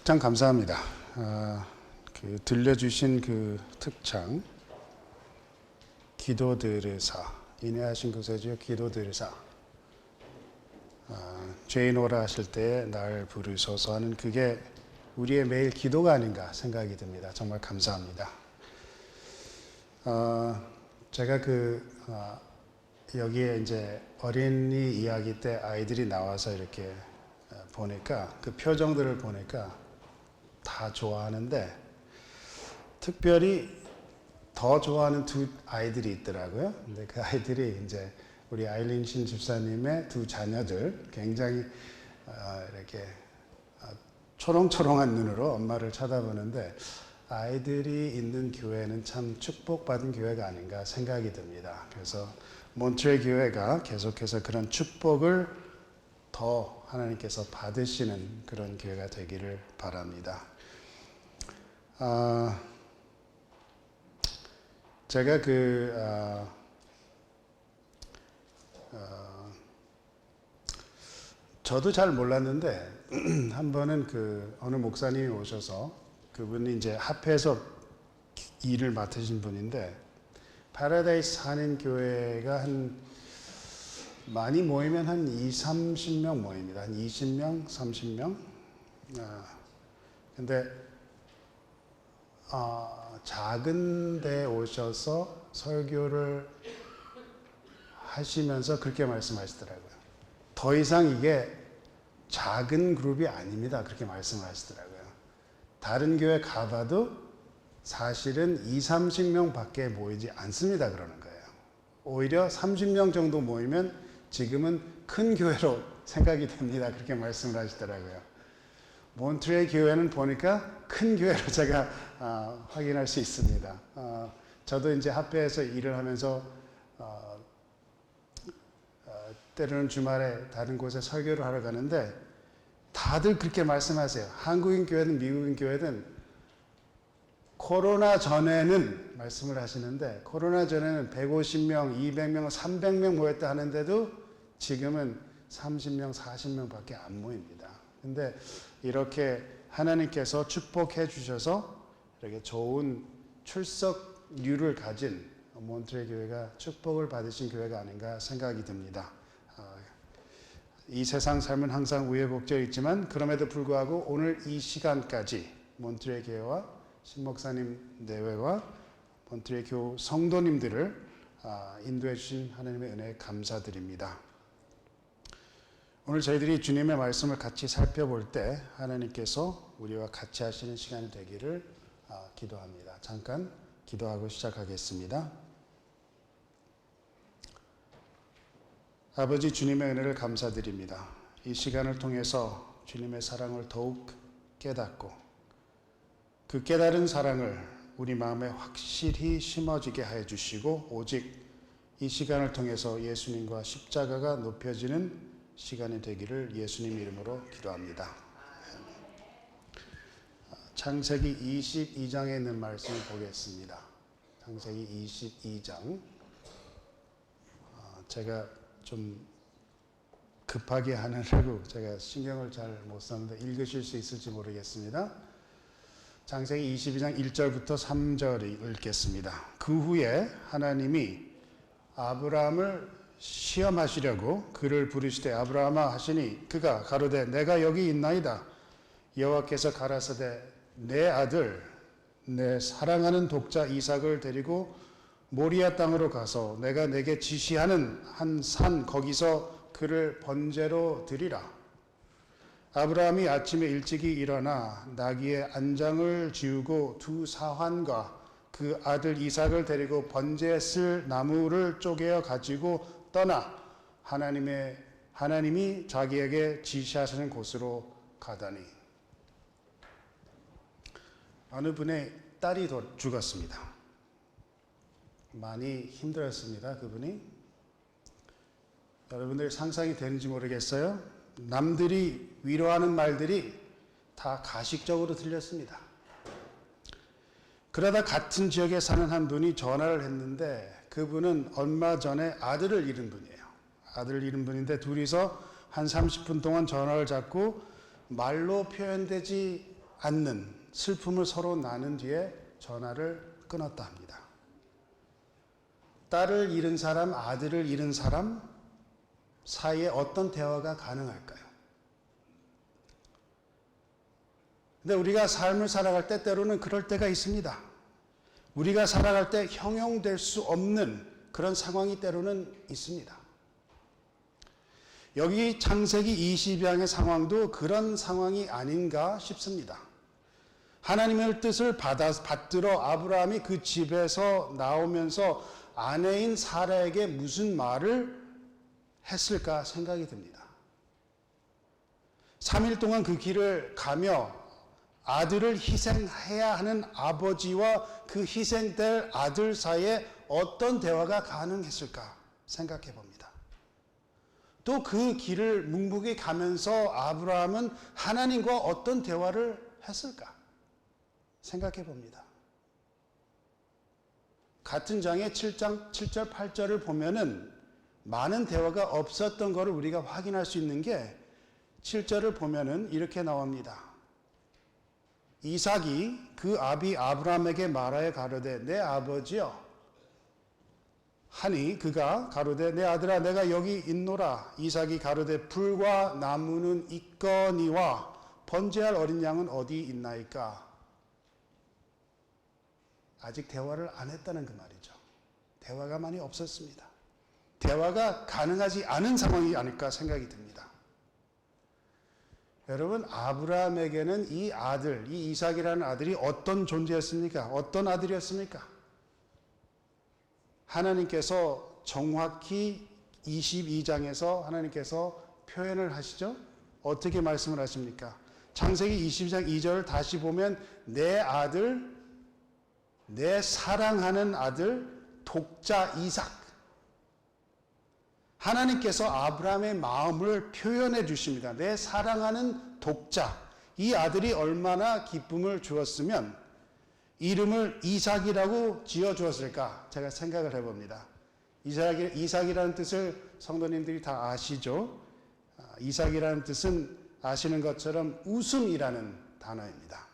참 감사합니다. 들려주신 그 특창 기도 들으사, 인내하신 그새죠. 기도 들으사. 죄인 오라 하실 때 날 부르소서 하는 그게 우리의 매일 기도가 아닌가 생각이 듭니다. 정말 감사합니다. 제가 여기에 이제 어린이 이야기 때 아이들이 나와서 이렇게 보니까 그 표정들을 보니까 다 좋아하는데 특별히 더 좋아하는 두 아이들이 있더라고요. 근데 그 아이들이 이제 우리 아일린 신 집사님의 두 자녀들, 굉장히 이렇게 초롱초롱한 눈으로 엄마를 쳐다보는데 아이들이 있는 교회는 참 축복받은 교회가 아닌가 생각이 듭니다. 그래서 몬트레 교회가 계속해서 그런 축복을 더 하나님께서 받으시는 그런 교회가 되기를 바랍니다. 제가 저도 잘 몰랐는데 한 번은 어느 목사님이 오셔서 그분이 이제 합해서 일을 맡으신 분인데 파라다이스 한인 교회가 많이 모이면 한 30명 모입니다. 한 20명, 30명. 근데 작은 데 오셔서 설교를 하시면서 그렇게 말씀하시더라고요. 더 이상 이게 작은 그룹이 아닙니다. 그렇게 말씀하시더라고요. 다른 교회 가봐도 사실은 30명 밖에 모이지 않습니다. 그러는 거예요. 오히려 30명 정도 모이면 지금은 큰 교회로 생각이 됩니다. 그렇게 말씀을 하시더라고요. 몬트레 교회는 보니까 큰 교회로 제가 확인할 수 있습니다. 저도 이제 합회에서 일을 하면서 때로는 주말에 다른 곳에 설교를 하러 가는데 다들 그렇게 말씀하세요. 한국인 교회든 미국인 교회든 코로나 전에는 말씀을 하시는데 코로나 전에는 150명, 200명, 300명 모였다 하는데도 지금은 30명, 40명 밖에 안 모입니다. 근데 이렇게 하나님께서 축복해 주셔서 이렇게 좋은 출석률을 가진 몬트레 교회가 축복을 받으신 교회가 아닌가 생각이 듭니다. 이 세상 삶은 항상 우여곡절이 있지만 그럼에도 불구하고 오늘 이 시간까지 몬트레 교회와 신목사님 내외와 몬트레 교회 성도님들을 인도해 주신 하나님의 은혜에 감사드립니다. 오늘 저희들이 주님의 말씀을 같이 살펴볼 때 하나님께서 우리와 같이 하시는 시간이 되기를 기도합니다. 잠깐 기도하고 시작하겠습니다. 아버지 주님의 은혜를 감사드립니다. 이 시간을 통해서 주님의 사랑을 더욱 깨닫고 그 깨달은 사랑을 우리 마음에 확실히 심어지게 하여 주시고 오직 이 시간을 통해서 예수님과 십자가가 높여지는 시간이 되기를 예수님 이름으로 기도합니다. 창세기 22장에 있는 말씀을 보겠습니다. 창세기 22장. 제가 좀 급하게 하느라고 제가 신경을 잘 못 썼는데 읽으실 수 있을지 모르겠습니다. 창세기 22장 1절부터 3절을 읽겠습니다. 그 후에 하나님이 아브라함을 시험하시려고 그를 부르시되 아브라함아 하시니 그가 가로되 내가 여기 있나이다. 여호와께서 가라사대 내 아들 내 사랑하는 독자 이삭을 데리고 모리아 땅으로 가서 내가 내게 지시하는 한 산 거기서 그를 번제로 드리라. 아브라함이 아침에 일찍이 일어나 나귀의 안장을 지우고 두 사환과 그 아들 이삭을 데리고 번제에 쓸 나무를 쪼개어 가지고 떠나 하나님이 자기에게 지시하시는 곳으로 가다니. 어느 분의 딸이 죽었습니다. 많이 힘들었습니다. 그분이. 여러분들 상상이 되는지 모르겠어요. 남들이 위로하는 말들이 다 가식적으로 들렸습니다. 그러다 같은 지역에 사는 한 분이 전화를 했는데 그분은 얼마 전에 아들을 잃은 분이에요. 아들을 잃은 분인데 둘이서 한 30분 동안 전화를 잡고 말로 표현되지 않는 슬픔을 서로 나눈 뒤에 전화를 끊었다 합니다. 딸을 잃은 사람, 아들을 잃은 사람 사이에 어떤 대화가 가능할까요? 근데 우리가 삶을 살아갈 때 때로는 그럴 때가 있습니다. 우리가 살아갈 때 형용될 수 없는 그런 상황이 때로는 있습니다. 여기 창세기 20장의 상황도 그런 상황이 아닌가 싶습니다. 하나님의 뜻을 받들어 아브라함이 그 집에서 나오면서 아내인 사라에게 무슨 말을 했을까 생각이 듭니다. 3일 동안 그 길을 가며 아들을 희생해야 하는 아버지와 그 희생될 아들 사이에 어떤 대화가 가능했을까 생각해 봅니다. 또 그 길을 묵묵히 가면서 아브라함은 하나님과 어떤 대화를 했을까 생각해 봅니다. 같은 장의 7장 7절 8절을 보면은 많은 대화가 없었던 것을 우리가 확인할 수 있는 게 7절을 보면은 이렇게 나옵니다. 이삭이 그 아비 아브라함에게 말하여 가로되 내 아버지여 하니 그가 가로되 내 아들아 내가 여기 있노라. 이삭이 가로되 불과 나무는 있거니와 번제할 어린 양은 어디 있나이까. 아직 대화를 안 했다는 그 말이죠. 대화가 많이 없었습니다. 대화가 가능하지 않은 상황이 아닐까 생각이 듭니다. 여러분, 아브라함에게는 이 아들, 이 이삭이라는 아들이 어떤 존재였습니까? 어떤 아들이었습니까? 하나님께서 정확히 22장에서 하나님께서 표현을 하시죠? 어떻게 말씀을 하십니까? 창세기 22장 2절을 다시 보면 내 아들, 내 사랑하는 아들, 독자 이삭. 하나님께서 아브라함의 마음을 표현해 주십니다. 내 사랑하는 독자. 이 아들이 얼마나 기쁨을 주었으면 이름을 이삭이라고 지어 주었을까? 제가 생각을 해봅니다. 이삭이라는 뜻을 성도님들이 다 아시죠? 이삭이라는 뜻은 아시는 것처럼 웃음이라는 단어입니다.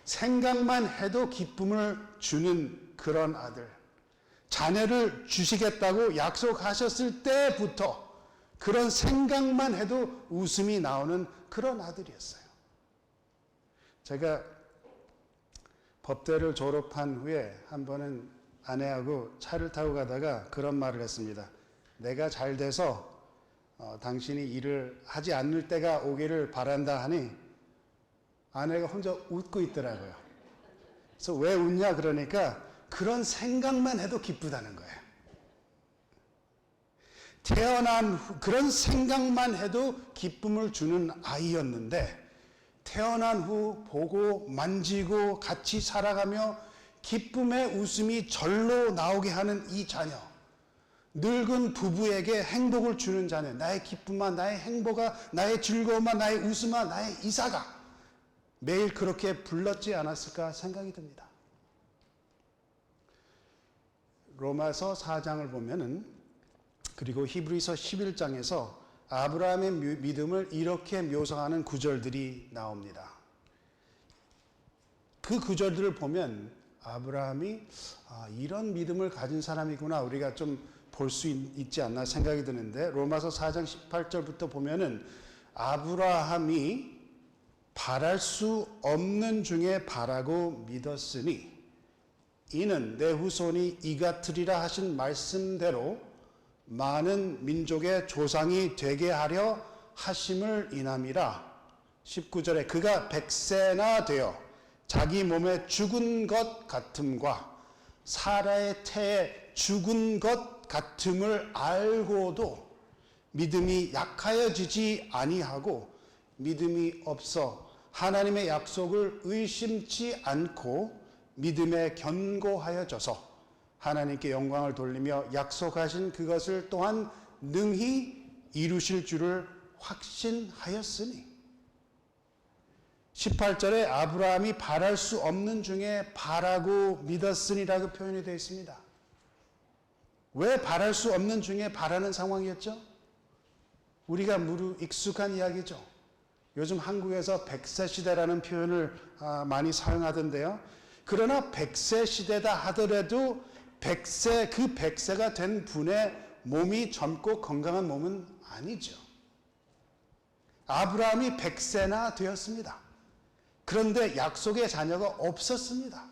생각만 해도 기쁨을 주는 그런 아들. 자녀를 주시겠다고 약속하셨을 때부터 그런 생각만 해도 웃음이 나오는 그런 아들이었어요. 제가 법대를 졸업한 후에 한 번은 아내하고 차를 타고 가다가 그런 말을 했습니다. 내가 잘 돼서 당신이 일을 하지 않을 때가 오기를 바란다 하니 아내가 혼자 웃고 있더라고요. 그래서 왜 웃냐 그러니까 그런 생각만 해도 기쁘다는 거예요. 태어난 후 그런 생각만 해도 기쁨을 주는 아이였는데 태어난 후 보고 만지고 같이 살아가며 기쁨의 웃음이 절로 나오게 하는 이 자녀. 늙은 부부에게 행복을 주는 자녀. 나의 기쁨아, 나의 행복아, 나의 즐거움아, 나의 웃음아, 나의 이삭아. 매일 그렇게 불렀지 않았을까 생각이 듭니다. 로마서 4장을 보면은 그리고 히브리서 11장에서 아브라함의 믿음을 이렇게 묘사하는 구절들이 나옵니다. 그 구절들을 보면 아브라함이 이런 믿음을 가진 사람이구나 우리가 좀 볼 수 있지 않나 생각이 드는데 로마서 4장 18절부터 보면은 아브라함이 바랄 수 없는 중에 바라고 믿었으니 이는 내 후손이 이같으리라 하신 말씀대로 많은 민족의 조상이 되게 하려 하심을 인함이라. 19절에 그가 100세나 되어 자기 몸에 죽은 것 같음과 사라의 태에 죽은 것 같음을 알고도 믿음이 약하여지지 아니하고 믿음이 없어 하나님의 약속을 의심치 않고 믿음에 견고하여져서 하나님께 영광을 돌리며 약속하신 그것을 또한 능히 이루실 줄을 확신하였으니 18절에 아브라함이 바랄 수 없는 중에 바라고 믿었으니라고 표현이 되어 있습니다. 왜 바랄 수 없는 중에 바라는 상황이었죠? 우리가 익숙한 이야기죠. 요즘 한국에서 100세 시대라는 표현을 많이 사용하던데요. 그러나 100세 시대다 하더라도 100세, 그 100세가 된 분의 몸이 젊고 건강한 몸은 아니죠. 아브라함이 100세나 되었습니다. 그런데 약속의 자녀가 없었습니다.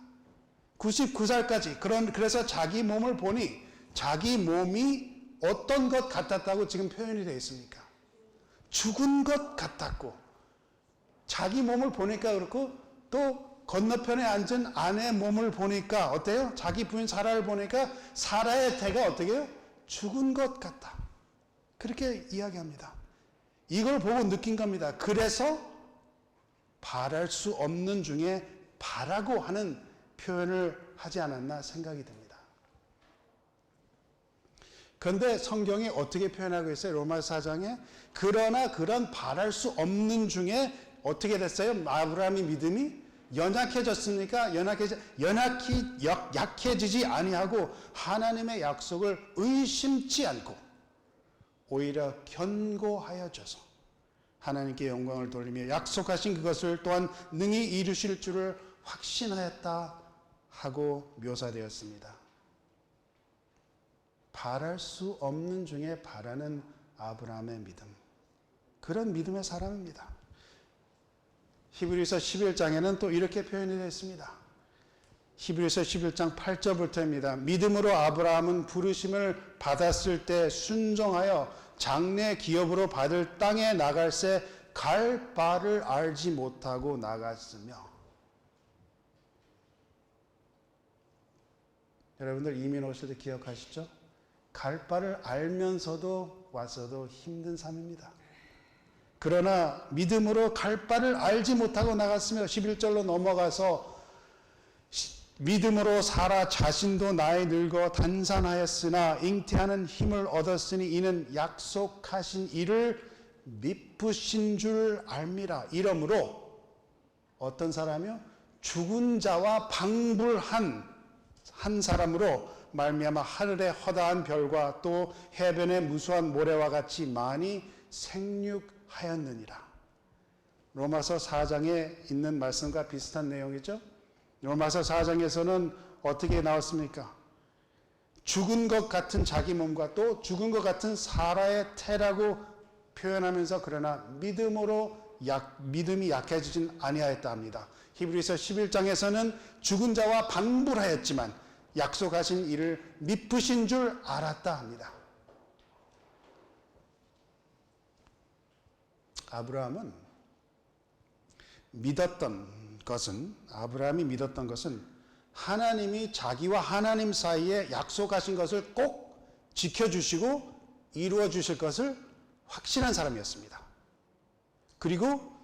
99살까지. 그래서 자기 몸을 보니 자기 몸이 어떤 것 같았다고 지금 표현이 되어 있습니까? 죽은 것 같았고, 자기 몸을 보니까 그렇고, 또 건너편에 앉은 아내 몸을 보니까 어때요? 자기 부인 사라를 보니까 사라의 태가 어떻게 해요? 죽은 것 같다. 그렇게 이야기합니다. 이걸 보고 느낀 겁니다. 그래서 바랄 수 없는 중에 바라고 하는 표현을 하지 않았나 생각이 듭니다. 그런데 성경이 어떻게 표현하고 있어요? 로마서 4장에 그러나 그런 바랄 수 없는 중에 어떻게 됐어요? 아브라함의 믿음이 연약해졌습니까? 약해지지 아니하고 하나님의 약속을 의심치 않고 오히려 견고하여져서 하나님께 영광을 돌리며 약속하신 그것을 또한 능히 이루실 줄을 확신하였다 하고 묘사되었습니다. 바랄 수 없는 중에 바라는 아브라함의 믿음, 그런 믿음의 사람입니다. 히브리서 11장에는 또 이렇게 표현이 되어 있습니다. 히브리서 11장 8절부터입니다. 믿음으로 아브라함은 부르심을 받았을 때 순종하여 장래 기업으로 받을 땅에 나갈새 갈 바를 알지 못하고 나갔으며. 여러분들 이민 오실 때 기억하시죠? 갈 바를 알면서도 왔어도 힘든 삶입니다. 그러나 믿음으로 갈 바를 알지 못하고 나갔으며 11절로 넘어가서 믿음으로 사라 자신도 나이 늙어 단산하였으나 잉태하는 힘을 얻었으니 이는 약속하신 이를 미쁘신 줄 알미라. 이러므로 어떤 사람이요? 죽은 자와 방불한 한 사람으로 말미암아 하늘의 허다한 별과 또 해변의 무수한 모래와 같이 많이 생육하였느니라. 로마서 4장에 있는 말씀과 비슷한 내용이죠. 로마서 4장에서는 어떻게 나왔습니까? 죽은 것 같은 자기 몸과 또 죽은 것 같은 사라의 태라고 표현하면서 그러나 믿음이 약해지진 아니하였다 합니다. 히브리서 11장에서는 죽은 자와 방불하였지만 약속하신 이를 미쁘신 줄 알았다 합니다. 아브라함이 믿었던 것은 하나님이 자기와 하나님 사이에 약속하신 것을 꼭 지켜주시고 이루어 주실 것을 확신한 사람이었습니다. 그리고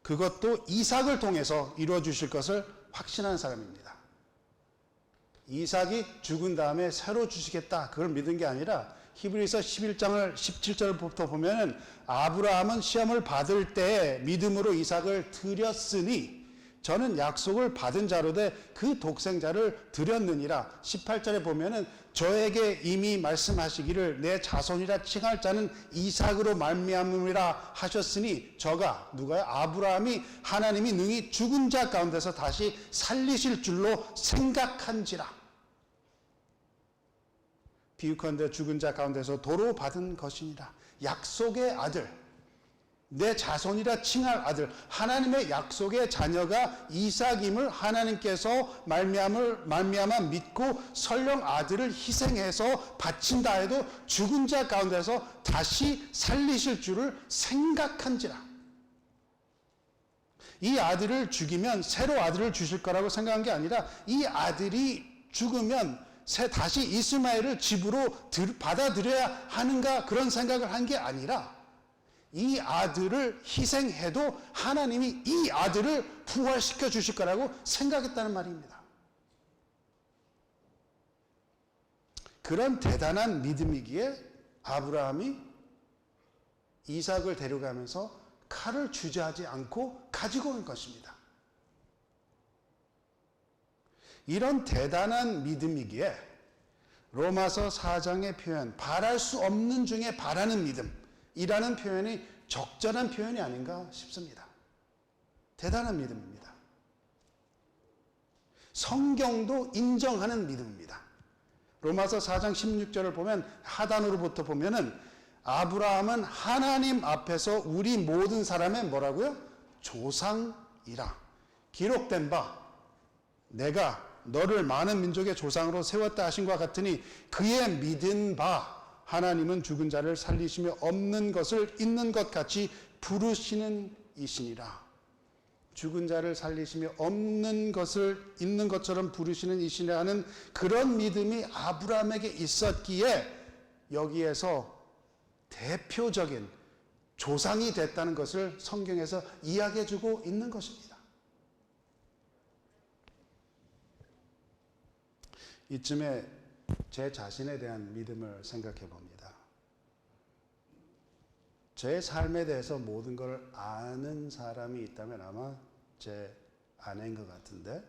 그것도 이삭을 통해서 이루어 주실 것을 확신한 사람입니다. 이삭이 죽은 다음에 새로 주시겠다, 그걸 믿은 게 아니라 히브리서 11장을 17절부터 보면은 아브라함은 시험을 받을 때 믿음으로 이삭을 드렸으니 저는 약속을 받은 자로되 그 독생자를 드렸느니라. 18절에 보면은 저에게 이미 말씀하시기를 내 자손이라 칭할 자는 이삭으로 말미암음이라 하셨으니 저가 누가요? 아브라함이 하나님이 능히 죽은 자 가운데서 다시 살리실 줄로 생각한지라. 비유컨대 죽은 자 가운데서 도로 받은 것이니라. 약속의 아들, 내 자손이라 칭할 아들, 하나님의 약속의 자녀가 이삭임을 하나님께서 말미암아 믿고 설령 아들을 희생해서 바친다 해도 죽은 자 가운데서 다시 살리실 줄을 생각한지라. 이 아들을 죽이면 새로 아들을 주실 거라고 생각한 게 아니라 이 아들이 죽으면 다시 이스마엘을 집으로 받아들여야 하는가 그런 생각을 한 게 아니라 이 아들을 희생해도 하나님이 이 아들을 부활시켜 주실 거라고 생각했다는 말입니다. 그런 대단한 믿음이기에 아브라함이 이삭을 데려가면서 칼을 주저하지 않고 가지고 온 것입니다. 이런 대단한 믿음이기에 로마서 4장의 표현, 바랄 수 없는 중에 바라는 믿음이라는 표현이 적절한 표현이 아닌가 싶습니다. 대단한 믿음입니다. 성경도 인정하는 믿음입니다. 로마서 4장 16절을 보면 하단으로부터 보면은 아브라함은 하나님 앞에서 우리 모든 사람의 뭐라고요? 조상이라 기록된 바 내가 너를 많은 민족의 조상으로 세웠다 하신 것 같으니 그의 믿은 바 하나님은 죽은 자를 살리시며 없는 것을 있는 것 같이 부르시는 이시니라. 죽은 자를 살리시며 없는 것을 있는 것처럼 부르시는 이시라는 그런 믿음이 아브라함에게 있었기에 여기에서 대표적인 조상이 됐다는 것을 성경에서 이야기해주고 있는 것입니다. 이쯤에 제 자신에 대한 믿음을 생각해 봅니다. 제 삶에 대해서 모든 걸 아는 사람이 있다면 아마 제 아내인 것 같은데,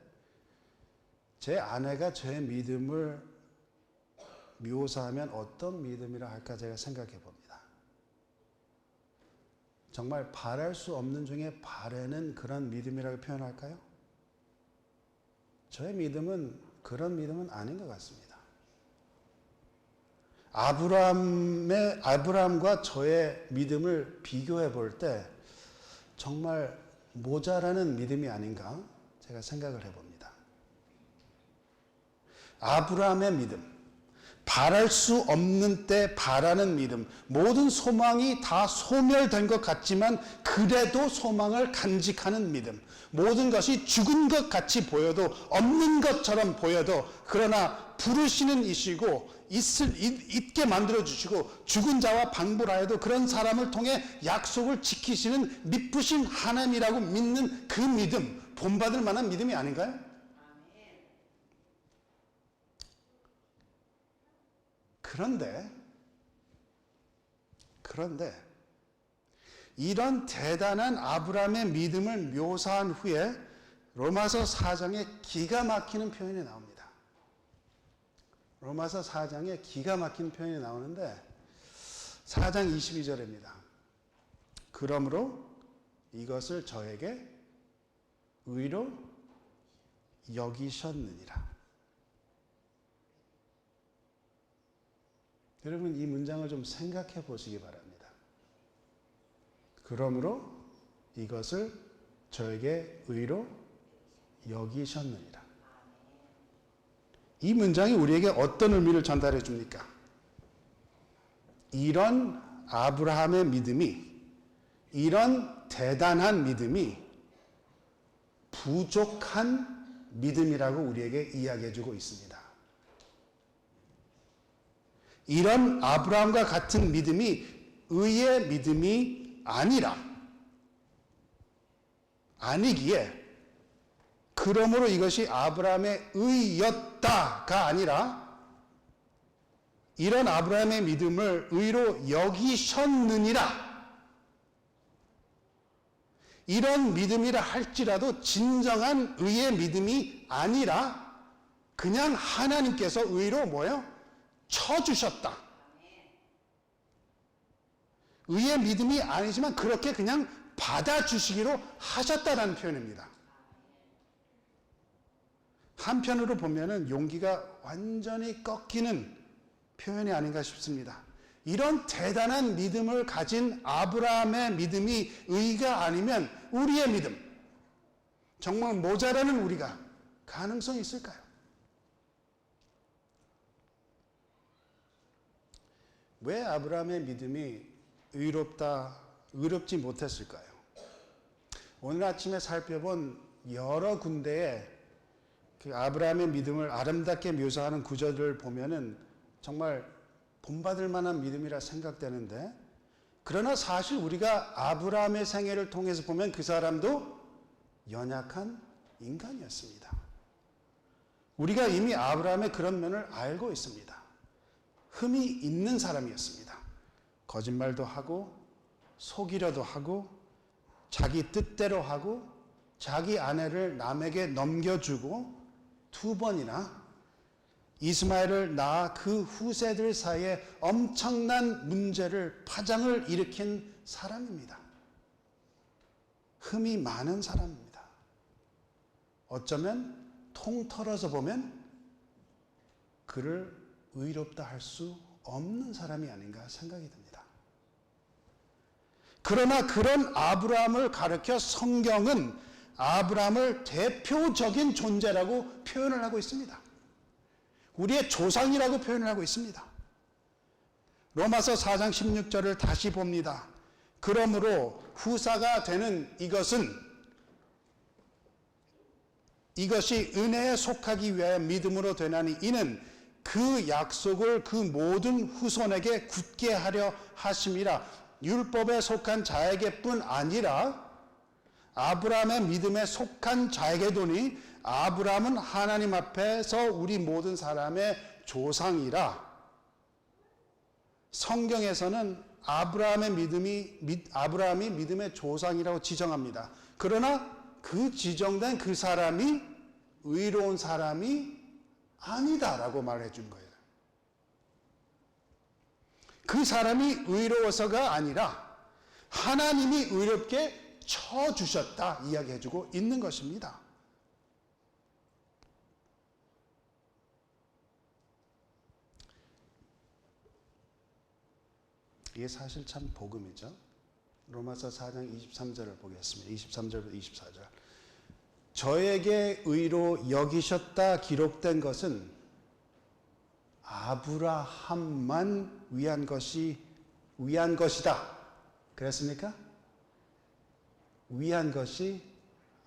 제 아내가 제 믿음을 묘사하면 어떤 믿음이라 할까 제가 생각해 봅니다. 정말 바랄 수 없는 중에 바라는 그런 믿음이라고 표현할까요? 저의 믿음은 그런 믿음은 아닌 것 같습니다. 아브라함과 저의 믿음을 비교해 볼 때 정말 모자라는 믿음이 아닌가 제가 생각을 해봅니다. 아브라함의 믿음, 바랄 수 없는 때 바라는 믿음, 모든 소망이 다 소멸된 것 같지만 그래도 소망을 간직하는 믿음, 모든 것이 죽은 것 같이 보여도 없는 것처럼 보여도 그러나 부르시는 이시고 있게 만들어주시고 죽은 자와 방불하여도 그런 사람을 통해 약속을 지키시는 미쁘신 하나님이라고 믿는 그 믿음, 본받을 만한 믿음이 아닌가요? 그런데 이런 대단한 아브라함의 믿음을 묘사한 후에 로마서 4장에 기가 막히는 표현이 나옵니다. 로마서 4장에 기가 막힌 표현이 나오는데 4장 22절입니다. 그러므로 이것을 저에게 의로 여기셨느니라. 여러분 이 문장을 좀 생각해 보시기 바랍니다. 그러므로 이것을 저에게 의로 여기셨느니라. 이 문장이 우리에게 어떤 의미를 전달해 줍니까? 이런 아브라함의 믿음이, 이런 대단한 믿음이 부족한 믿음이라고 우리에게 이야기해 주고 있습니다. 이런 아브라함과 같은 믿음이 의의 믿음이 아니기에 그러므로 이것이 아브라함의 의였다가 아니라 이런 아브라함의 믿음을 의로 여기셨느니라. 이런 믿음이라 할지라도 진정한 의의 믿음이 아니라 그냥 하나님께서 의로 쳐주셨다. 의의 믿음이 아니지만 그렇게 그냥 받아주시기로 하셨다라는 표현입니다. 한편으로 보면은 용기가 완전히 꺾이는 표현이 아닌가 싶습니다. 이런 대단한 믿음을 가진 아브라함의 믿음이 의가 아니면 우리의 믿음, 정말 모자라는 우리가 가능성이 있을까요? 왜 아브라함의 믿음이 의롭지 못했을까요? 오늘 아침에 살펴본 여러 군데에 그 아브라함의 믿음을 아름답게 묘사하는 구절을 보면은 정말 본받을 만한 믿음이라 생각되는데, 그러나 사실 우리가 아브라함의 생애를 통해서 보면 그 사람도 연약한 인간이었습니다. 우리가 이미 아브라함의 그런 면을 알고 있습니다. 흠이 있는 사람이었습니다. 거짓말도 하고 속이려도 하고 자기 뜻대로 하고 자기 아내를 남에게 넘겨주고 2번이나 이스마엘을 낳아 그 후세들 사이에 엄청난 문제를 파장을 일으킨 사람입니다. 흠이 많은 사람입니다. 어쩌면 통틀어서 보면 그를 의롭다 할 수 없는 사람이 아닌가 생각이 듭니다. 그러나 그런 아브라함을 가리켜 성경은 아브라함을 대표적인 존재라고 표현을 하고 있습니다. 우리의 조상이라고 표현을 하고 있습니다. 로마서 4장 16절을 다시 봅니다. 그러므로 후사가 되는 이것이 은혜에 속하기 위하여 믿음으로 되나니 이는 그 약속을 그 모든 후손에게 굳게 하려 하심이라. 율법에 속한 자에게뿐 아니라 아브라함의 믿음에 속한 자에게도니 아브라함은 하나님 앞에서 우리 모든 사람의 조상이라. 성경에서는 아브라함이 믿음의 조상이라고 지정합니다. 그러나 그 지정된 그 사람이 의로운 사람이 아니다라고 말해 준 거예요. 그 사람이 의로워서가 아니라 하나님이 의롭게 쳐주셨다 이야기해 주고 있는 것입니다. 이게 사실 참 복음이죠. 로마서 4장 23절을 보겠습니다. 23절부터 24절. 저에게 의로 여기셨다 기록된 것은 아브라함만 위한 것이다. 그랬습니까? 위한 것이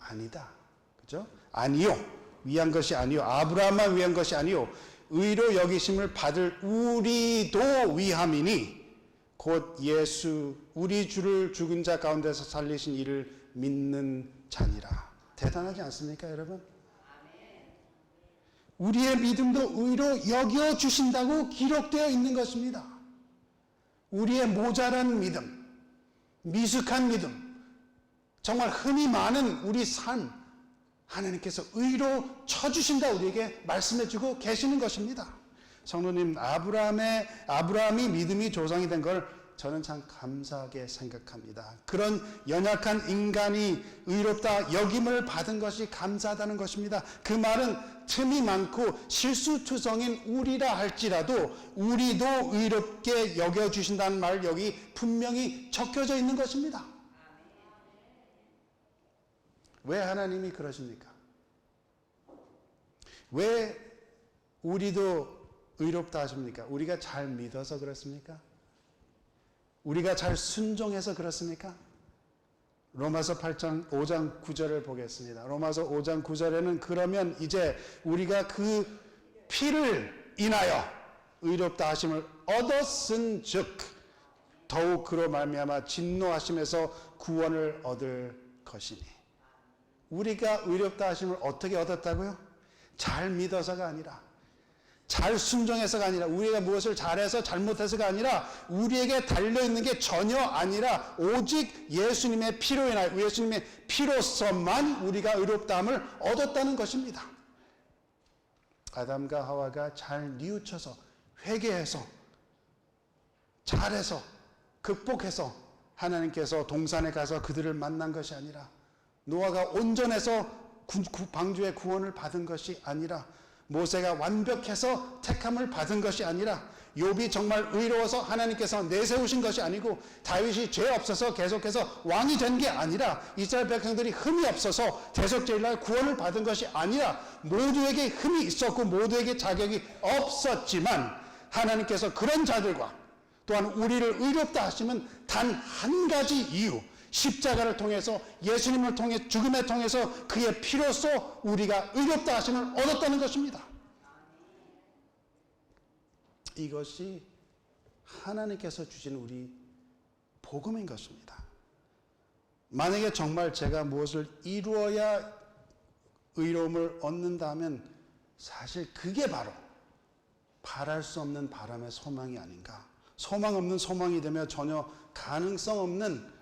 아니다. 그죠? 아니요. 위한 것이 아니요. 아브라함만 위한 것이 아니요. 의로 여기심을 받을 우리도 위함이니 곧 예수 우리 주를 죽은 자 가운데서 살리신 이를 믿는 자니라. 대단하지 않습니까, 여러분? 우리의 믿음도 의로 여겨주신다고 기록되어 있는 것입니다. 우리의 모자란 믿음, 미숙한 믿음, 정말 흠이 많은 우리 삶, 하나님께서 의로 쳐주신다 우리에게 말씀해주고 계시는 것입니다. 성도님, 아브라함이 믿음이 조상이 된 걸 저는 참 감사하게 생각합니다. 그런 연약한 인간이 의롭다 여김을 받은 것이 감사하다는 것입니다. 그 말은 틈이 많고 실수투성인 우리라 할지라도 우리도 의롭게 여겨주신다는 말 여기 분명히 적혀져 있는 것입니다. 왜 하나님이 그러십니까? 왜 우리도 의롭다 하십니까? 우리가 잘 믿어서 그렇습니까? 우리가 잘 순종해서 그렇습니까? 로마서 5장 9절을 보겠습니다. 로마서 5장 9절에는 그러면 이제 우리가 그 피를 인하여 의롭다 하심을 얻었은 즉 더욱 그로 말미암아 진노하심에서 구원을 얻을 것이니. 우리가 의롭다 하심을 어떻게 얻었다고요? 잘 믿어서가 아니라, 잘 순종해서가 아니라, 우리가 무엇을 잘해서 잘못해서가 아니라, 우리에게 달려있는 게 전혀 아니라 오직 예수님의 피로 인하여, 예수님의 피로서만 우리가 의롭다함을 얻었다는 것입니다. 아담과 하와가 잘 뉘우쳐서 회개해서 잘해서 극복해서 하나님께서 동산에 가서 그들을 만난 것이 아니라, 노아가 온전해서 방주의 구원을 받은 것이 아니라, 모세가 완벽해서 택함을 받은 것이 아니라, 욥이 정말 의로워서 하나님께서 내세우신 것이 아니고, 다윗이 죄 없어서 계속해서 왕이 된 게 아니라, 이스라엘 백성들이 흠이 없어서 대속죄일날 구원을 받은 것이 아니라, 모두에게 흠이 있었고 모두에게 자격이 없었지만 하나님께서 그런 자들과 또한 우리를 의롭다 하시면 단 한 가지 이유, 십자가를 통해서, 예수님을 통해, 죽음을 통해서 그의 피로써 우리가 의롭다 하심을 얻었다는 것입니다. 이것이 하나님께서 주신 우리 복음인 것입니다. 만약에 정말 제가 무엇을 이루어야 의로움을 얻는다면 사실 그게 바로 바랄 수 없는 바람의 소망이 아닌가. 소망 없는 소망이 되면 전혀 가능성 없는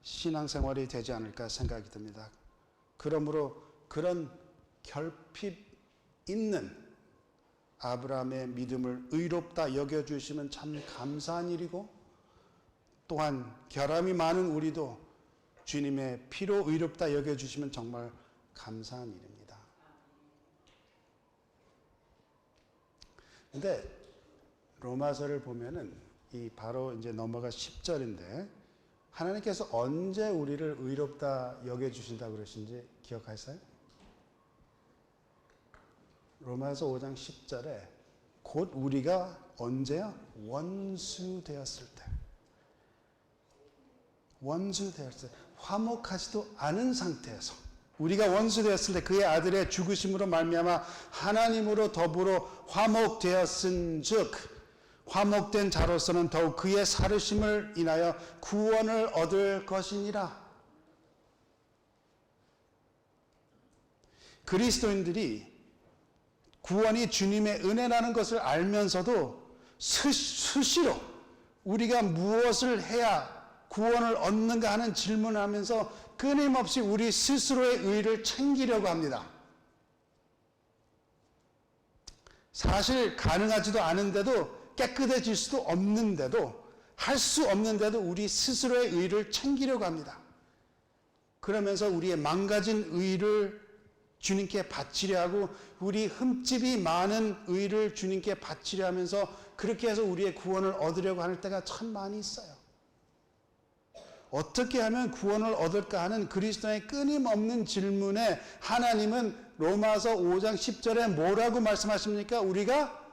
신앙생활이 되지 않을까 생각이 듭니다. 그러므로 그런 결핍 있는 아브라함의 믿음을 의롭다 여겨주시면 참 감사한 일이고, 또한 결함이 많은 우리도 주님의 피로 의롭다 여겨주시면 정말 감사한 일입니다. 근데 로마서를 보면은 이 바로 이제 넘어가 10절인데 하나님께서 언제 우리를 의롭다 여겨주신다고 그러신지 기억하세요? 로마서 5장 10절에 곧 우리가 언제요? 원수 되었을 때. 원수 되었을 때. 화목하지도 않은 상태에서 우리가 원수 되었을 때 그의 아들의 죽으심으로 말미암아 하나님으로 더불어 화목되었은즉 화목된 자로서는 더욱 그의 살으심을 인하여 구원을 얻을 것이니라. 그리스도인들이 구원이 주님의 은혜라는 것을 알면서도 수시로 우리가 무엇을 해야 구원을 얻는가 하는 질문을 하면서 끊임없이 우리 스스로의 의를 챙기려고 합니다. 사실 가능하지도 않은데도 깨끗해질 수도 없는데도 할 수 없는데도 우리 스스로의 의를 챙기려고 합니다. 그러면서 우리의 망가진 의를 주님께 바치려 하고 우리 흠집이 많은 의를 주님께 바치려 하면서 그렇게 해서 우리의 구원을 얻으려고 하는 때가 참 많이 있어요. 어떻게 하면 구원을 얻을까 하는 그리스도의 끊임없는 질문에 하나님은 로마서 5장 10절에 뭐라고 말씀하십니까? 우리가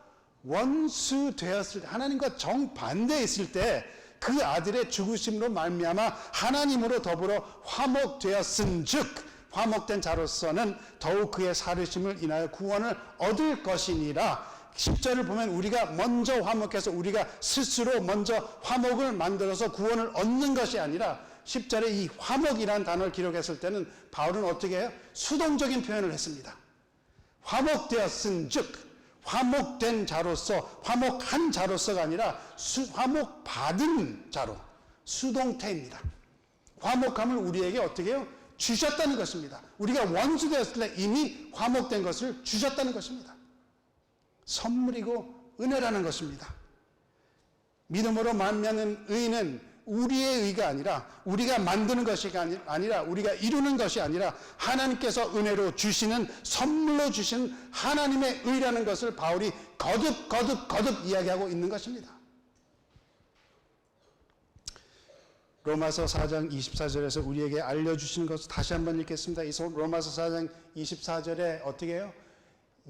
원수 되었을 때, 하나님과 정반대에 있을 때 그 아들의 죽으심으로 말미암아 하나님으로 더불어 화목되었은즉 화목된 자로서는 더욱 그의 살으심을 인하여 구원을 얻을 것이니라. 10절을 보면 우리가 먼저 화목해서 우리가 스스로 먼저 화목을 만들어서 구원을 얻는 것이 아니라 10절에 이 화목이라는 단어를 기록했을 때는 바울은 어떻게 해요? 수동적인 표현을 했습니다. 화목되었은즉 화목된 자로서 화목한 자로서가 아니라 화목받은 자로 수동태입니다. 화목함을 우리에게 어떻게 해요? 주셨다는 것입니다. 우리가 원수 되었을 때 이미 화목된 것을 주셨다는 것입니다. 선물이고 은혜라는 것입니다. 믿음으로 말미암는 의는 우리의 의가 아니라 우리가 만드는 것이 아니라 우리가 이루는 것이 아니라 하나님께서 은혜로 주시는 선물로 주신 하나님의 의라는 것을 바울이 거듭 이야기하고 있는 것입니다. 로마서 4장 24절에서 우리에게 알려주시는 것을 다시 한번 읽겠습니다. 이 로마서 4장 24절에 어떻게 해요?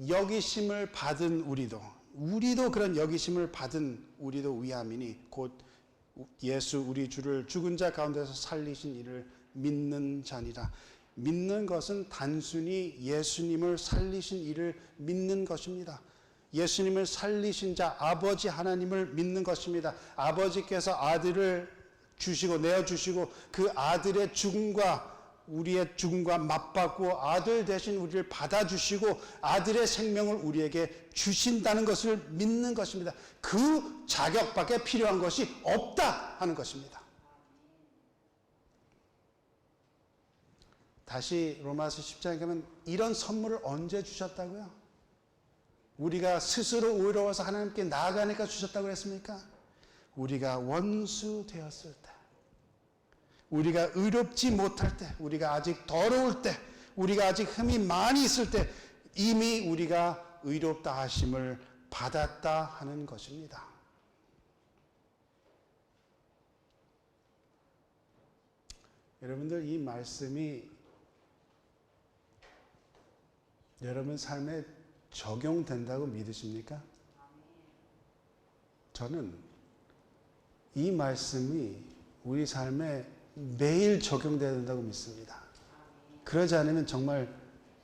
여기심을 받은 우리도 그런 여기심을 받은 우리도 위함이니 곧 예수 우리 주를 죽은 자 가운데서 살리신 이를 믿는 자니라. 믿는 것은 단순히 예수님을 살리신 이를 믿는 것입니다. 예수님을 살리신 자 아버지 하나님을 믿는 것입니다. 아버지께서 아들을 주시고 내어주시고 그 아들의 죽음과 우리의 죽음과 맞받고 아들 대신 우리를 받아주시고 아들의 생명을 우리에게 주신다는 것을 믿는 것입니다. 그 자격밖에 필요한 것이 없다 하는 것입니다. 다시 로마서 10장에 가면 이런 선물을 언제 주셨다고요? 우리가 스스로 의로워서 하나님께 나아가니까 주셨다고 했습니까? 우리가 원수 되었을 때, 우리가 의롭지 못할 때, 우리가 아직 더러울 때, 우리가 아직 흠이 많이 있을 때 이미 우리가 의롭다 하심을 받았다 하는 것입니다. 여러분들 이 말씀이 여러분 삶에 적용된다고 믿으십니까? 저는 이 말씀이 우리 삶에 매일 적용돼야 된다고 믿습니다. 그러지 않으면 정말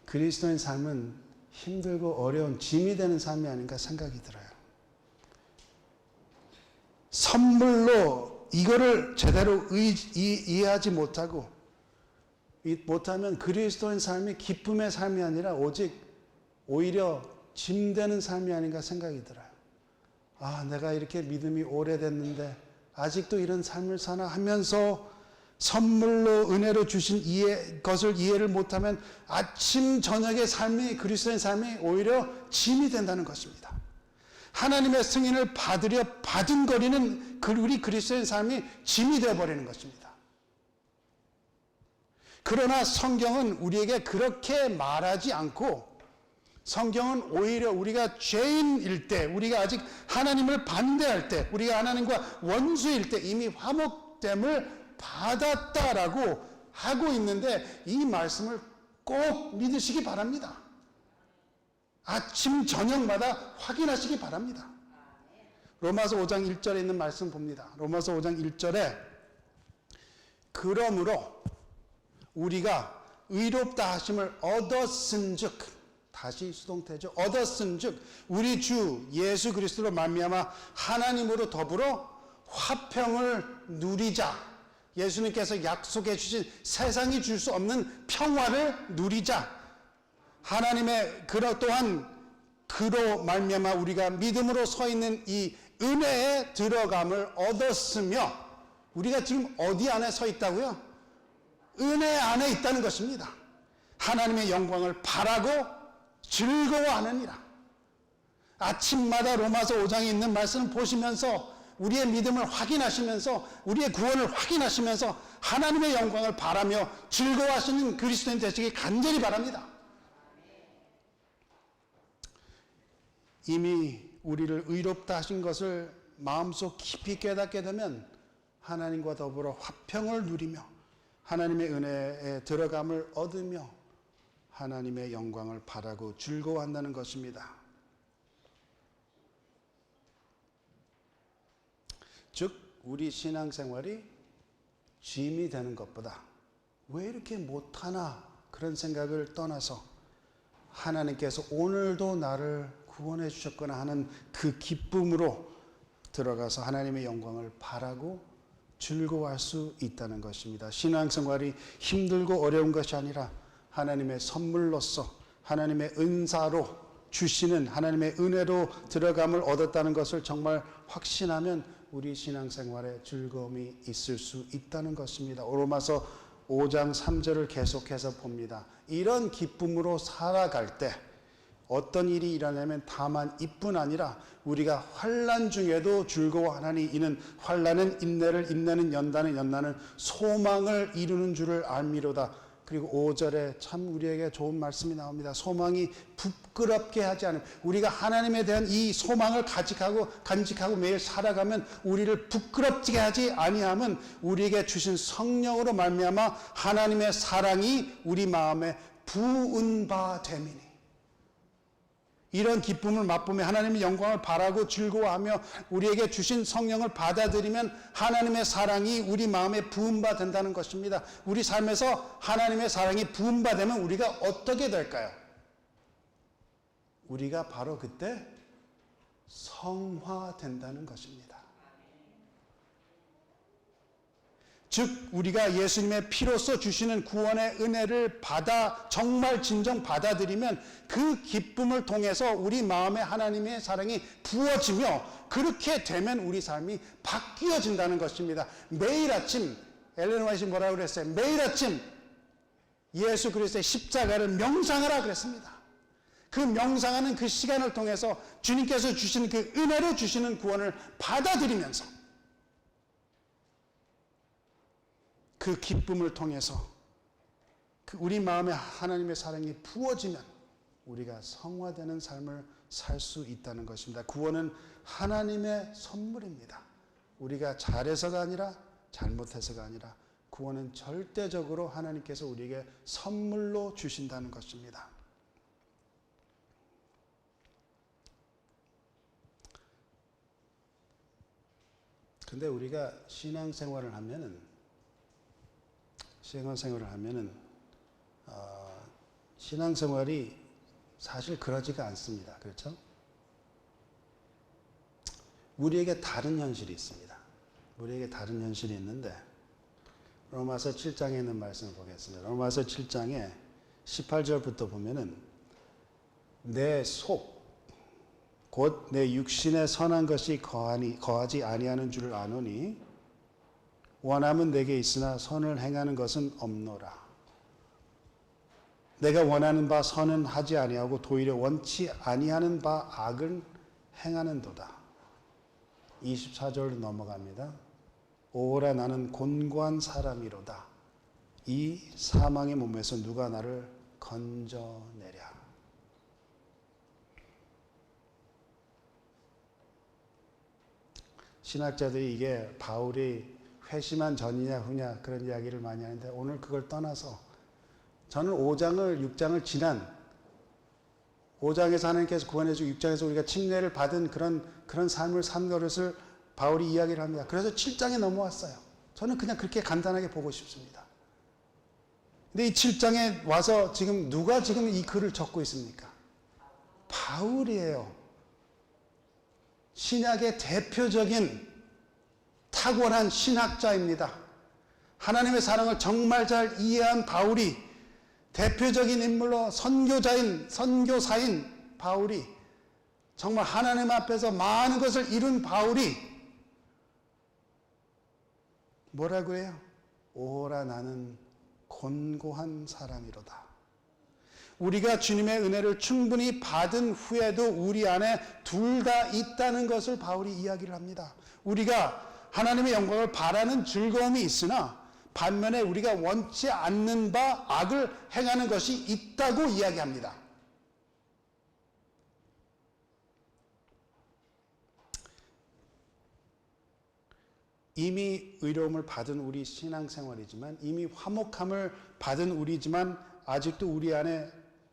그리스도인 삶은 힘들고 어려운 짐이 되는 삶이 아닌가 생각이 들어요. 선물로 이거를 제대로 이해하지 못하면 그리스도인 삶이 기쁨의 삶이 아니라 오히려 짐되는 삶이 아닌가 생각이 들어요. 아, 내가 이렇게 믿음이 오래됐는데 아직도 이런 삶을 사나 하면서 선물로 은혜로 주신 것을 이해를 못하면 아침 저녁의 삶이 그리스도의 삶이 오히려 짐이 된다는 것입니다. 하나님의 승인을 받으려 바둥거리는 우리 그리스도인 삶이 짐이 되어버리는 것입니다. 그러나 성경은 우리에게 그렇게 말하지 않고, 성경은 오히려 우리가 죄인일 때, 우리가 아직 하나님을 반대할 때, 우리가 하나님과 원수일 때 이미 화목됨을 받았다라고 하고 있는데, 이 말씀을 꼭 믿으시기 바랍니다. 아침 저녁마다 확인하시기 바랍니다. 로마서 5장 1절에 있는 말씀 봅니다. 로마서 5장 1절에 그러므로 우리가 의롭다 하심을 얻었은즉, 다시 수동태죠. 얻었은즉 우리 주 예수 그리스도로 말미암아 하나님으로 더불어 화평을 누리자. 예수님께서 약속해 주신 세상이 줄 수 없는 평화를 누리자. 하나님의 또한 그로 말미암아 우리가 믿음으로 서 있는 이 은혜에 들어감을 얻었으며, 우리가 지금 어디 안에 서 있다고요? 은혜 안에 있다는 것입니다. 하나님의 영광을 바라고 즐거워하느니라. 아침마다 로마서 5장에 있는 말씀을 보시면서 우리의 믿음을 확인하시면서, 우리의 구원을 확인하시면서 하나님의 영광을 바라며 즐거워하시는 그리스도인 되시길 간절히 바랍니다. 이미 우리를 의롭다 하신 것을 마음속 깊이 깨닫게 되면 하나님과 더불어 화평을 누리며 하나님의 은혜에 들어감을 얻으며 하나님의 영광을 바라고 즐거워한다는 것입니다. 즉 우리 신앙생활이 짐이 되는 것보다 왜 이렇게 못하나 그런 생각을 떠나서 하나님께서 오늘도 나를 구원해 주셨구나 하는 그 기쁨으로 들어가서 하나님의 영광을 바라고 즐거워할 수 있다는 것입니다. 신앙생활이 힘들고 어려운 것이 아니라 하나님의 선물로서, 하나님의 은사로 주시는 하나님의 은혜로 들어감을 얻었다는 것을 정말 확신하면 우리 신앙생활에 즐거움이 있을 수 있다는 것입니다. 로마서 5장 3절을 계속해서 봅니다. 이런 기쁨으로 살아갈 때 어떤 일이 일어나면 다만 이뿐 아니라 우리가 환난 중에도 즐거워하나니 이는 환난은 인내를, 인내는 연단은, 연단은 소망을 이루는 줄을 알미로다. 그리고 5절에 참 우리에게 좋은 말씀이 나옵니다. 소망이 부끄럽게 하지 않으면, 우리가 하나님에 대한 이 소망을 간직하고 매일 살아가면 우리를 부끄럽게 하지 아니하면 우리에게 주신 성령으로 말미암아 하나님의 사랑이 우리 마음에 부은 바 됨이니, 이런 기쁨을 맛보며 하나님의 영광을 바라고 즐거워하며 우리에게 주신 성령을 받아들이면 하나님의 사랑이 우리 마음에 부은 바 된다는 것입니다. 우리 삶에서 하나님의 사랑이 부은 바 되면 우리가 어떻게 될까요? 우리가 바로 그때 성화된다는 것입니다. 즉 우리가 예수님의 피로써 주시는 구원의 은혜를 정말 진정 받아들이면 그 기쁨을 통해서 우리 마음에 하나님의 사랑이 부어지며, 그렇게 되면 우리 삶이 바뀌어진다는 것입니다. 매일 아침, 엘렌 화이트 뭐라고 그랬어요? 매일 아침 예수 그리스도의 십자가를 명상하라 그랬습니다. 그 명상하는 그 시간을 통해서 주님께서 주시는 그 은혜로 주시는 구원을 받아들이면서 그 기쁨을 통해서 우리 마음에 하나님의 사랑이 부어지면 우리가 성화되는 삶을 살 수 있다는 것입니다. 구원은 하나님의 선물입니다. 우리가 잘해서가 아니라 잘못해서가 아니라 구원은 절대적으로 하나님께서 우리에게 선물로 주신다는 것입니다. 근데 우리가 신앙생활을 하면은 신앙생활이 사실 그러지가 않습니다. 그렇죠? 우리에게 다른 현실이 있습니다. 우리에게 다른 현실이 있는데 로마서 7장에 있는 말씀을 보겠습니다. 로마서 7장에 18절부터 보면은 내 속, 곧 내 육신에 선한 것이 거하지 아니하는 줄을 아노니 원함은 내게 있으나 선을 행하는 것은 없노라. 내가 원하는 바 선은 하지 아니하고 도리어 원치 아니하는 바 악을 행하는도다. 24절로 넘어갑니다. 오라 나는 곤고한 사람이로다. 이 사망의 몸에서 누가 나를 건져내랴. 신학자들이 이게 바울이 회심한 전이냐 후냐 그런 이야기를 많이 하는데 오늘 그걸 떠나서 저는 5장을 6장을 지난 5장에서 하나님께서 구원해주고 6장에서 우리가 침례를 받은 그런 삶을 산 것을 바울이 이야기를 합니다. 그래서 7장에 넘어왔어요. 저는 그냥 그렇게 간단하게 보고 싶습니다. 근데 이 7장에 와서 지금 누가 지금 이 글을 적고 있습니까? 바울이에요. 신약의 대표적인 탁월한 신학자입니다. 하나님의 사랑을 정말 잘 이해한 바울이 대표적인 인물로 선교사인 바울이 정말 하나님 앞에서 많은 것을 이룬 바울이 뭐라고 해요? 오라 나는 곤고한 사람이로다. 우리가 주님의 은혜를 충분히 받은 후에도 우리 안에 둘 다 있다는 것을 바울이 이야기를 합니다. 우리가 하나님의 영광을 바라는 즐거움이 있으나 반면에 우리가 원치 않는 바 악을 행하는 것이 있다고 이야기합니다. 이미 의로움을 받은 우리 신앙생활이지만 이미 화목함을 받은 우리지만 아직도 우리 안에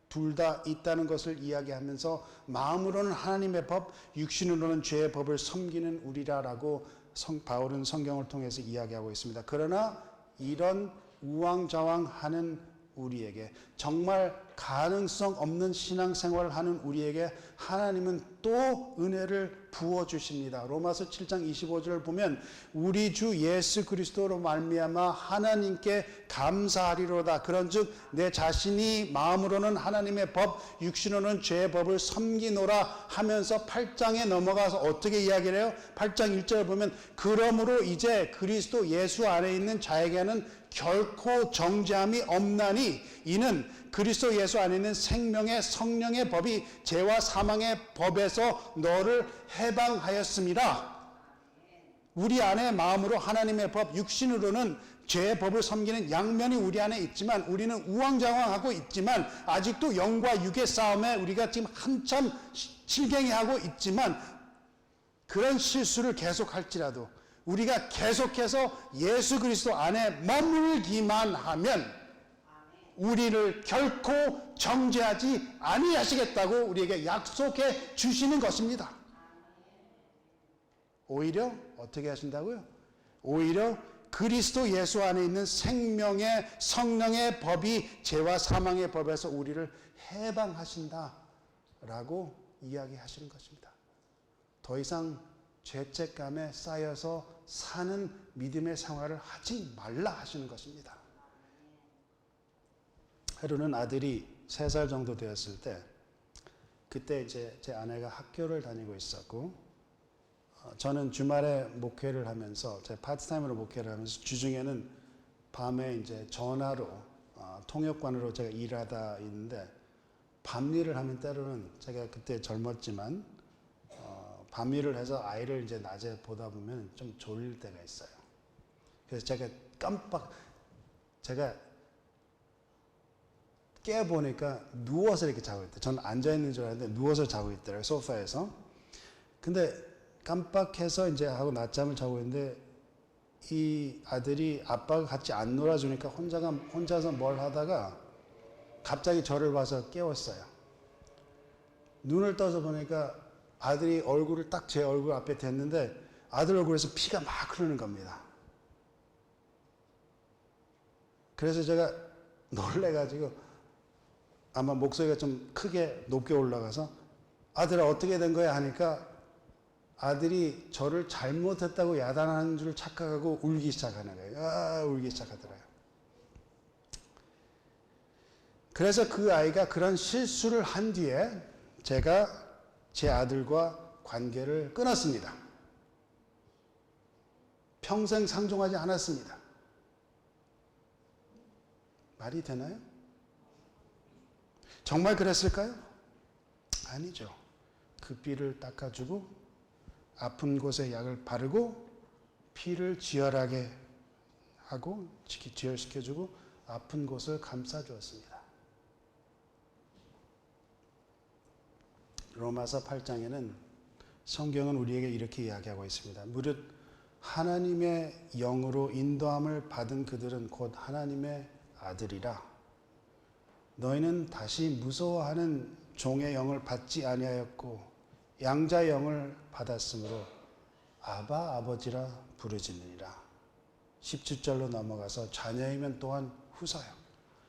둘 다 있다는 것을 이야기하면서 마음으로는 하나님의 법, 육신으로는 죄의 법을 섬기는 우리라라고 바울은 성경을 통해서 이야기하고 있습니다. 그러나 이런 우왕좌왕하는 우리에게 정말 가능성 없는 신앙생활을 하는 우리에게 하나님은 또 은혜를 부어주십니다. 로마서 7장 25절을 보면 우리 주 예수 그리스도로 말미암아 하나님께 감사하리로다. 그런즉 내 자신이 마음으로는 하나님의 법, 육신으로는 죄의 법을 섬기노라 하면서 8장에 넘어가서 어떻게 이야기를 해요? 8장 1절을 보면 그러므로 이제 그리스도 예수 안에 있는 자에게는 결코 정죄함이 없나니 이는 그리스도 예수 안에 있는 생명의 성령의 법이 죄와 사망의 법에서 너를 해방하였습니다. 우리 안에 마음으로 하나님의 법, 육신으로는 죄의 법을 섬기는 양면이 우리 안에 있지만 우리는 우왕좌왕하고 있지만 아직도 영과 육의 싸움에 우리가 지금 한참 실갱이하고 있지만 그런 실수를 계속할지라도 우리가 계속해서 예수 그리스도 안에 머물기만 하면 우리를 결코 정죄하지 아니하시겠다고 우리에게 약속해 주시는 것입니다. 오히려 어떻게 하신다고요? 오히려 그리스도 예수 안에 있는 생명의 성령의 법이 죄와 사망의 법에서 우리를 해방하신다라고 이야기하시는 것입니다. 더 이상 죄책감에 쌓여서 사는 믿음의 생활을 하지 말라 하시는 것입니다. 하루는 아들이 3살 정도 되었을 때 그때 이제 제 아내가 학교를 다니고 있었고 저는 주말에 목회를 하면서 제 파트타임으로 목회를 하면서 주중에는 밤에 이제 전화로 통역관으로 제가 일하다 있는데 밤일을 하면 때로는 제가 그때 젊었지만 밤일을 해서 아이를 이제 낮에 보다 보면 좀 졸릴 때가 있어요. 그래서 제가 깨보니까 누워서 이렇게 자고 있대. 저는 앉아있는 줄 알았는데 누워서 자고 있더라고요. 소파에서. 근데 깜빡해서 이제 하고 낮잠을 자고 있는데 이 아들이 아빠가 같이 안 놀아주니까 혼자서 뭘 하다가 갑자기 저를 봐서 깨웠어요. 눈을 떠서 보니까 아들이 얼굴을 딱 제 얼굴 앞에 댔는데 아들 얼굴에서 피가 막 흐르는 겁니다. 그래서 제가 놀래가지고 아마 목소리가 좀 크게 높게 올라가서 아들아 어떻게 된 거야 하니까 아들이 저를 잘못했다고 야단하는 줄 착각하고 울기 시작하는 거예요. 울기 시작하더라고요. 그래서 그 아이가 그런 실수를 한 뒤에 제가 제 아들과 관계를 끊었습니다. 평생 상종하지 않았습니다. 말이 되나요? 정말 그랬을까요? 아니죠. 그 삐를 닦아주고 아픈 곳에 약을 바르고 피를 지혈하게 하고 지혈시켜주고 아픈 곳을 감싸주었습니다. 로마서 8장에는 성경은 우리에게 이렇게 이야기하고 있습니다. 무릇 하나님의 영으로 인도함을 받은 그들은 곧 하나님의 아들이라. 너희는 다시 무서워하는 종의 영을 받지 아니하였고 양자의 영을 받았으므로 아바 아버지라 부르짖느니라. 17절로 넘어가서 자녀이면 또한 후사요.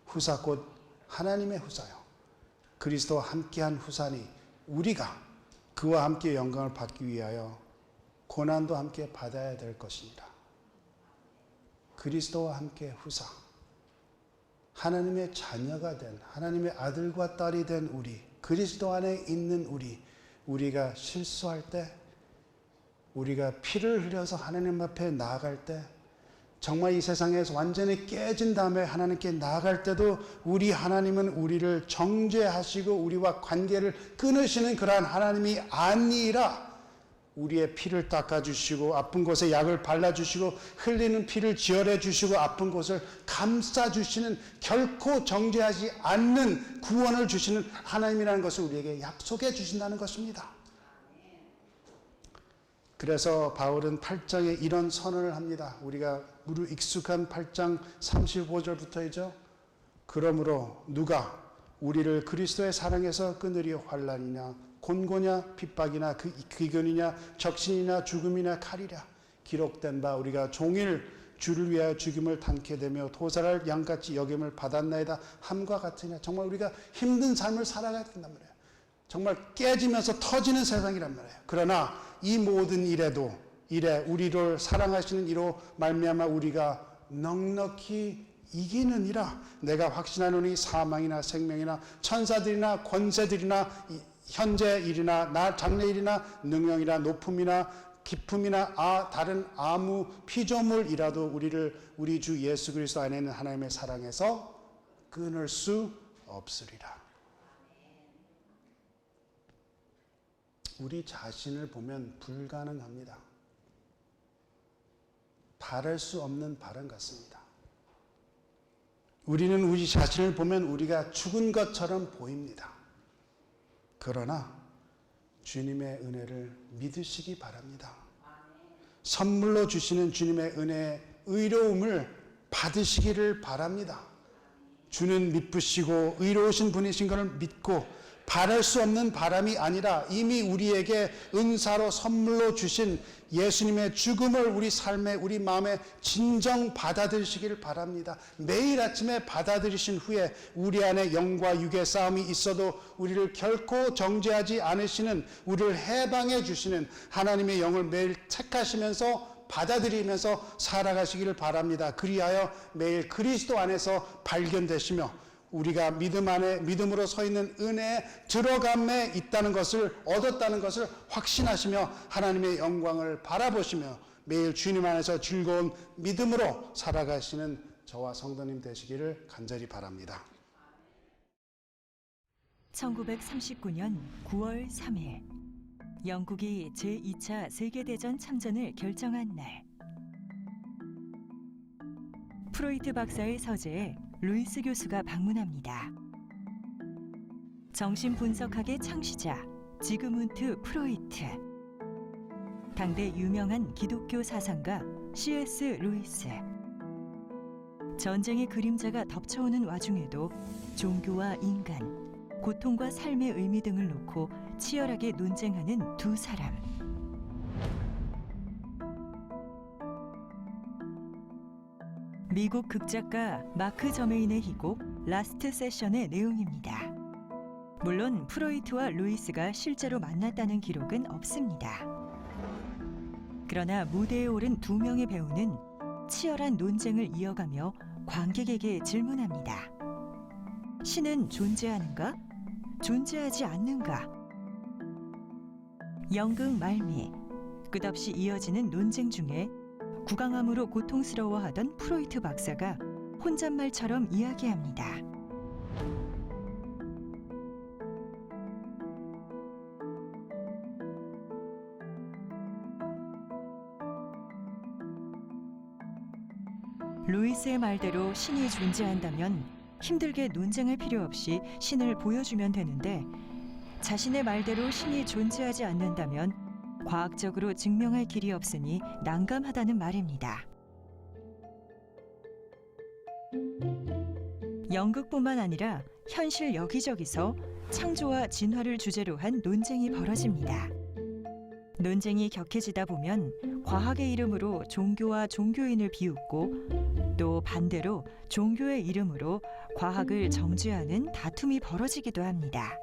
후사 곧 하나님의 후사요. 그리스도와 함께한 후사니 우리가 그와 함께 영광을 받기 위하여 고난도 함께 받아야 될 것이니라. 그리스도와 함께 후사, 하나님의 자녀가 된, 하나님의 아들과 딸이 된 우리, 그리스도 안에 있는 우리가 실수할 때, 우리가 피를 흘려서 하나님 앞에 나아갈 때, 정말 이 세상에서 완전히 깨진 다음에 하나님께 나아갈 때도 우리 하나님은 우리를 정죄하시고 우리와 관계를 끊으시는 그러한 하나님이 아니라 우리의 피를 닦아주시고 아픈 곳에 약을 발라주시고 흘리는 피를 지혈해 주시고 아픈 곳을 감싸주시는 결코 정죄하지 않는 구원을 주시는 하나님이라는 것을 우리에게 약속해 주신다는 것입니다. 그래서 바울은 8장에 이런 선언을 합니다. 우리가 무르 익숙한 8장 35절부터이죠. 그러므로 누가 우리를 그리스도의 사랑에서 끊으리요 환난이냐 곤고냐 핍박이나 기근이냐 적신이나 죽음이나 칼이랴. 기록된 바 우리가 종일 주를 위하여 죽임을 당케 되며 도살할 양같이 여김을 받았나이다 함과 같으냐. 정말 우리가 힘든 삶을 살아가야 된단 말이에요. 정말 깨지면서 터지는 세상이란 말이에요. 그러나 이 모든 일에 우리를 사랑하시는 이로 말미암아 우리가 넉넉히 이기느니라. 내가 확신하노니 사망이나 생명이나 천사들이나 권세들이나 현재 일이나 장래 일이나 능력이나 높음이나 기품이나 다른 아무 피조물이라도 우리를 우리 주 예수 그리스도 안에 있는 하나님의 사랑에서 끊을 수 없으리라. 우리 자신을 보면 불가능합니다. 바랄 수 없는 바람 같습니다. 우리는 우리 자신을 보면 우리가 죽은 것처럼 보입니다. 그러나 주님의 은혜를 믿으시기 바랍니다. 선물로 주시는 주님의 은혜의 의로움을 받으시기를 바랍니다. 주는 미쁘시고 의로우신 분이신 것을 믿고 바랄 수 없는 바람이 아니라 이미 우리에게 은사로 선물로 주신 예수님의 죽음을 우리 삶에 우리 마음에 진정 받아들이시기를 바랍니다. 매일 아침에 받아들이신 후에 우리 안에 영과 육의 싸움이 있어도 우리를 결코 정죄하지 않으시는, 우리를 해방해 주시는 하나님의 영을 매일 택하시면서 받아들이면서 살아가시기를 바랍니다. 그리하여 매일 그리스도 안에서 발견되시며 우리가 믿음 안에 믿음으로 서 있는 은혜에 들어감에 있다는 것을, 얻었다는 것을 확신하시며 하나님의 영광을 바라보시며 매일 주님 안에서 즐거운 믿음으로 살아가시는 저와 성도님 되시기를 간절히 바랍니다. 1939년 9월 3일 영국이 제2차 세계대전 참전을 결정한 날, 프로이트 박사의 서재에 루이스 교수가 방문합니다. 정신분석학의 창시자 지그문트 프로이트, 당대 유명한 기독교 사상가 C.S. 루이스. 전쟁의 그림자가 덮쳐오는 와중에도 종교와 인간, 고통과 삶의 의미 등을 놓고 치열하게 논쟁하는 두 사람. 미국 극작가 마크 저메인의 희곡 라스트 세션의 내용입니다. 물론 프로이트와 루이스가 실제로 만났다는 기록은 없습니다. 그러나 무대에 오른 두 명의 배우는 치열한 논쟁을 이어가며 관객에게 질문합니다. 신은 존재하는가? 존재하지 않는가? 연극 말미, 끝없이 이어지는 논쟁 중에 구강암으로 고통스러워하던 프로이트 박사가 혼잣말처럼 이야기합니다. 루이스의 말대로 신이 존재한다면 힘들게 논쟁할 필요 없이 신을 보여주면 되는데, 자신의 말대로 신이 존재하지 않는다면 과학적으로 증명할 길이 없으니 난감하다는 말입니다. 연극뿐만 아니라 현실 여기저기서 창조와 진화를 주제로 한 논쟁이 벌어집니다. 논쟁이 격해지다 보면 과학의 이름으로 종교와 종교인을 비웃고, 또 반대로 종교의 이름으로 과학을 정죄하는 다툼이 벌어지기도 합니다.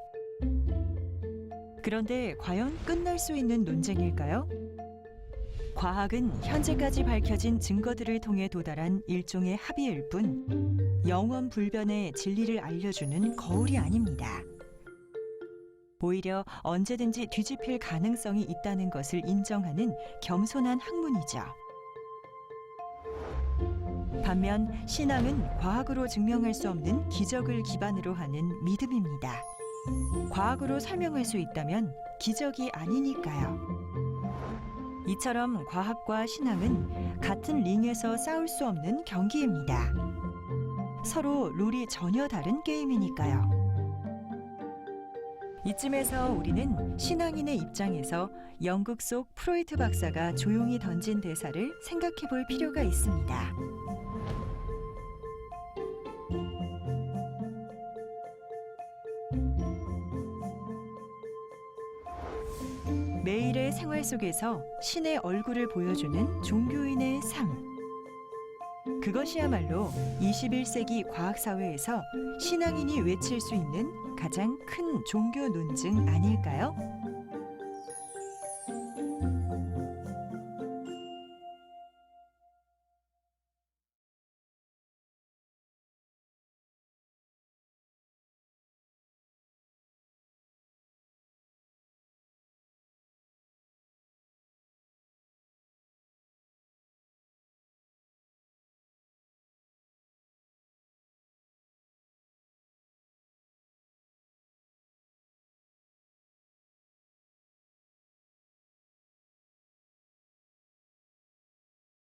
그런데 과연 끝날 수 있는 논쟁일까요? 과학은 현재까지 밝혀진 증거들을 통해 도달한 일종의 합의일 뿐, 영원 불변의 진리를 알려주는 거울이 아닙니다. 오히려 언제든지 뒤집힐 가능성이 있다는 것을 인정하는 겸손한 학문이죠. 반면 신앙은 과학으로 증명할 수 없는 기적을 기반으로 하는 믿음입니다. 과학으로 설명할 수 있다면 기적이 아니니까요. 이처럼 과학과 신앙은 같은 링에서 싸울 수 없는 경기입니다. 서로 룰이 전혀 다른 게임이니까요. 이쯤에서 우리는 신앙인의 입장에서 연극 속 프로이트 박사가 조용히 던진 대사를 생각해 볼 필요가 있습니다. 매일의 생활 속에서 신의 얼굴을 보여주는 종교인의 삶. 그것이야말로 21세기 과학사회에서 신앙인이 외칠 수 있는 가장 큰 종교 논증 아닐까요?